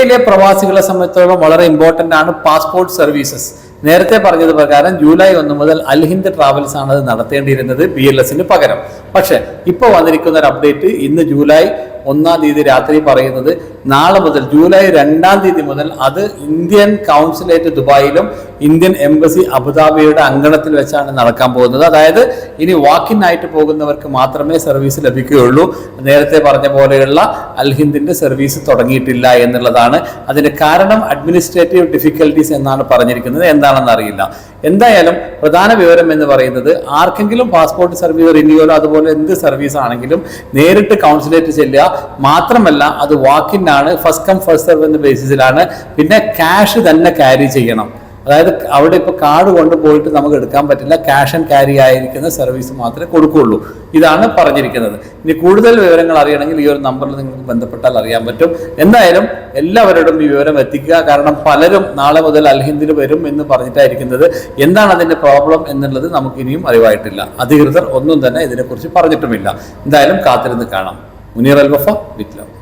യിലെ പ്രവാസികളെ സംബന്ധിച്ചിടത്തോളം വളരെ ഇമ്പോർട്ടൻ്റ് ആണ് പാസ്പോർട്ട് സർവീസസ്. നേരത്തെ പറഞ്ഞത് പ്രകാരം ജൂലൈ 1 മുതൽ അൽ ഹിന്ദ് ട്രാവൽസ് ആണ് അത് നടത്തേണ്ടിയിരുന്നത് BLS പകരം. പക്ഷെ ഇപ്പോൾ വന്നിരിക്കുന്ന ഒരു അപ്ഡേറ്റ് ഇന്ന് ജൂലൈ 1-ാം തീയതി രാത്രി പറയുന്നത് നാളെ മുതൽ ജൂലൈ 2-ാം തീയതി മുതൽ അത് ഇന്ത്യൻ കൗൺസിലേറ്റ് ദുബായിലും ഇന്ത്യൻ എംബസി അബുദാബിയുടെ അങ്കണത്തിൽ വെച്ചാണ് നടക്കാൻ പോകുന്നത്. അതായത് ഇനി വാക്കിൻ ആയിട്ട് പോകുന്നവർക്ക് മാത്രമേ സർവീസ് ലഭിക്കുകയുള്ളൂ. നേരത്തെ പറഞ്ഞ പോലെയുള്ള അൽ ഹിന്ദിന്റെ സർവീസ് തുടങ്ങിയിട്ടില്ല എന്നുള്ളതാണ്. അതിന്റെ കാരണം അഡ്മിനിസ്ട്രേറ്റീവ് ഡിഫിക്കൽട്ടീസ് എന്നാണ് പറഞ്ഞിരിക്കുന്നത്. എന്താണെന്ന് അറിയില്ല. എന്തായാലും പ്രധാന വിവരം എന്ന് പറയുന്നത് ആർക്കെങ്കിലും പാസ്പോർട്ട് സർവീസ് റിന്യൂവലോ അതുപോലെ എന്ത് സർവീസ് ആണെങ്കിലും നേരിട്ട് കൗൺസിലേറ്റ് ചെല്ലുക. മാത്രമല്ല അത് വാക്കിൻ ആണ്, ഫസ്റ്റ് കം ഫസ്റ്റ് സർവ് എന്ന ബേസിസിലാണ്. പിന്നെ ക്യാഷ് തന്നെ ക്യാരി ചെയ്യണം. അതായത് അവിടെ ഇപ്പോൾ കാർഡ് കൊണ്ടുപോയിട്ട് നമുക്ക് എടുക്കാൻ പറ്റില്ല. ക്യാഷ് ആൻഡ് ക്യാരി ആയിരിക്കുന്ന സർവീസ് മാത്രമേ കൊടുക്കുകയുള്ളൂ. ഇതാണ് പറഞ്ഞിരിക്കുന്നത്. ഇനി കൂടുതൽ വിവരങ്ങൾ അറിയണമെങ്കിൽ ഈ ഒരു നമ്പറിൽ നിങ്ങൾക്ക് ബന്ധപ്പെട്ടാൽ അറിയാൻ പറ്റും. എന്തായാലും എല്ലാവരോടും ഈ വിവരം എത്തിക്കുക. കാരണം പലരും നാളെ മുതൽ അൽ ഹിന്ദിൽ വരും എന്ന് പറഞ്ഞിട്ടായിരിക്കുന്നത്. എന്താണ് അതിൻ്റെ പ്രോബ്ലം എന്നുള്ളത് നമുക്ക് ഇനിയും അറിവായിട്ടില്ല. അധികൃതർ ഒന്നും തന്നെ ഇതിനെക്കുറിച്ച് പറഞ്ഞിട്ടുമില്ല. എന്തായാലും കാത്തിരുന്ന് കാണാം. മുനീർ അൽ വഫ വിത്ത് ലവ്.